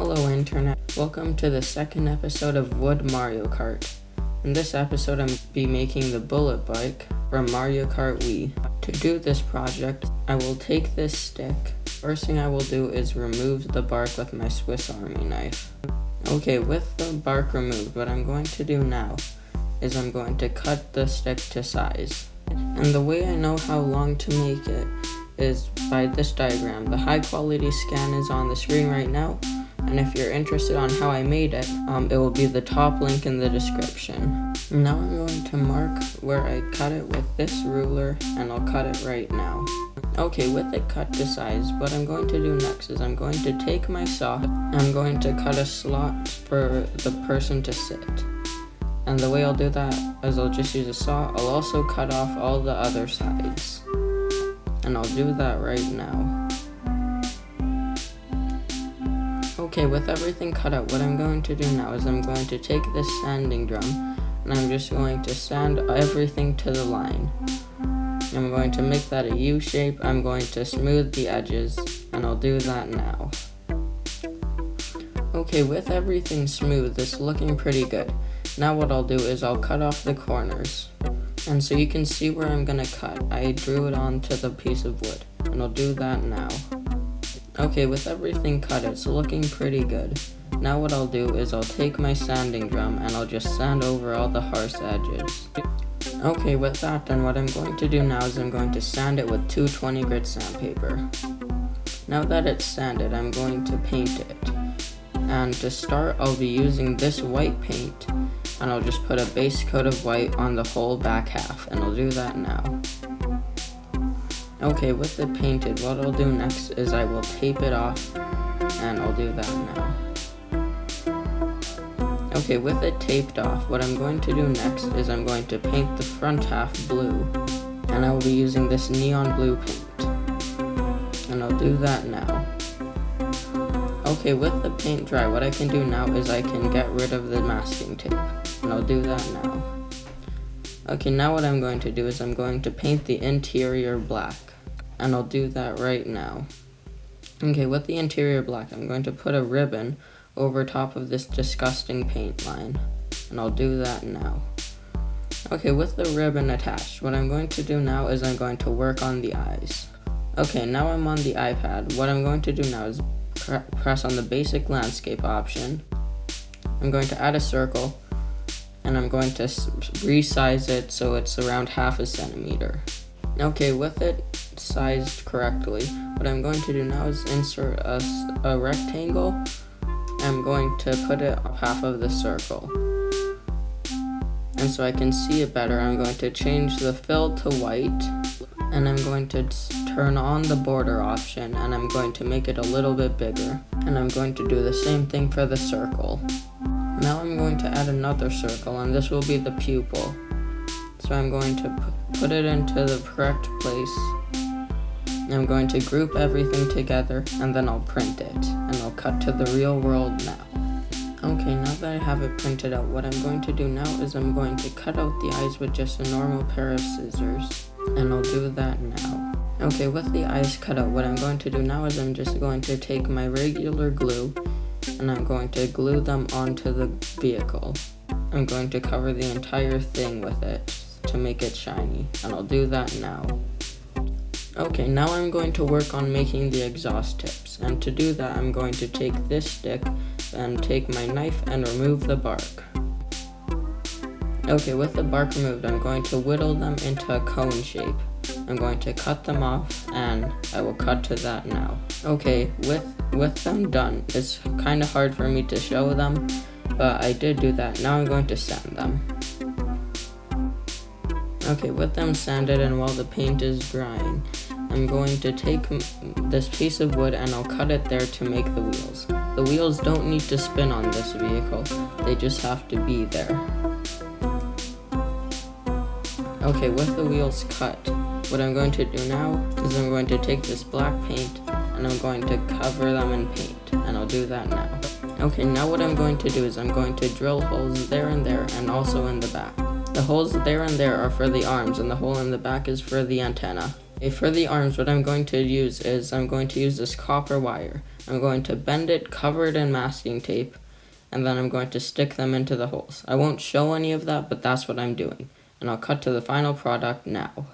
Hello Internet, welcome to the second episode of Wood Mario Kart. In this episode I'm be making the bullet bike from Mario Kart Wii. To do this project, I will take this stick. First thing I will do is remove the bark with my Swiss Army knife. Okay, with the bark removed, what I'm going to do now is I'm going to cut the stick to size. And the way I know how long to make it is by this diagram. The high quality scan is on the screen right now, and if you're interested on how I made it, it will be the top link in the description. Now I'm going to mark where I cut it with this ruler, and I'll cut it right now. Okay, with it cut to size, what I'm going to do next is I'm going to take my saw, I'm going to cut a slot for the person to sit. And the way I'll do that is I'll just use a saw. I'll also cut off all the other sides. And I'll do that right now. Okay, with everything cut out, what I'm going to do now is I'm going to take this sanding drum and I'm just going to sand everything to the line. I'm going to make that a U shape. I'm going to smooth the edges, and I'll do that now. Okay, with everything smooth, it's looking pretty good. Now what I'll do is I'll cut off the corners. And so you can see where I'm gonna cut. I drew it onto the piece of wood, and I'll do that now. Okay, with everything cut, it's looking pretty good. Now what I'll do is I'll take my sanding drum and I'll just sand over all the harsh edges. Okay, with that done, what I'm going to do now is I'm going to sand it with 220 grit sandpaper. Now that it's sanded, I'm going to paint it. And to start, I'll be using this white paint, and I'll just put a base coat of white on the whole back half, and I'll do that now. Okay, with it painted, what I'll do next is I will tape it off, and I'll do that now. Okay, with it taped off, what I'm going to do next is I'm going to paint the front half blue, and I will be using this neon blue paint, and I'll do that now. Okay, with the paint dry, what I can do now is I can get rid of the masking tape, and I'll do that now. Okay, now what I'm going to do is I'm going to paint the interior black, and I'll do that right now. Okay, with the interior black, I'm going to put a ribbon over top of this disgusting paint line, and I'll do that now. Okay, with the ribbon attached, what I'm going to do now is I'm going to work on the eyes. Okay, now I'm on the iPad. What I'm going to do now is press on the basic landscape option. I'm going to add a circle, and I'm going to resize it so it's around 1/2 centimeter. Okay, with it sized correctly, what I'm going to do now is insert a rectangle. I'm going to put it on half of the circle. And so I can see it better, I'm going to change the fill to white, and I'm going to turn on the border option, and I'm going to make it a little bit bigger. And I'm going to do the same thing for the circle. Now I'm going to add another circle, and this will be the pupil. So I'm going to put it into the correct place. I'm going to group everything together, and then I'll print it, and I'll cut to the real world now. Okay, now that I have it printed out, what I'm going to do now is I'm going to cut out the eyes with just a normal pair of scissors, and I'll do that now. Okay, with the eyes cut out, what I'm going to do now is I'm just going to take my regular glue, and I'm going to glue them onto the vehicle. I'm going to cover the entire thing with it to make it shiny, and I'll do that now. Okay, now I'm going to work on making the exhaust tips, and to do that I'm going to take this stick and take my knife and remove the bark. Okay, with the bark removed, I'm going to whittle them into a cone shape. I'm going to cut them off, and I will cut to that now. Okay, with them done, it's kind of hard for me to show them, but I did do that. Now I'm going to sand them. Okay, with them sanded and while the paint is drying, I'm going to take this piece of wood and I'll cut it there to make the wheels. The wheels don't need to spin on this vehicle, they just have to be there. Okay, with the wheels cut, what I'm going to do now is I'm going to take this black paint and I'm going to cover them in paint, and I'll do that now. Okay, now what I'm going to do is I'm going to drill holes there and also in the back. The holes there and there are for the arms, and the hole in the back is for the antenna. Okay, for the arms, what I'm going to use is I'm going to use this copper wire. I'm going to bend it, cover it in masking tape, and then I'm going to stick them into the holes. I won't show any of that, but that's what I'm doing. And I'll cut to the final product now.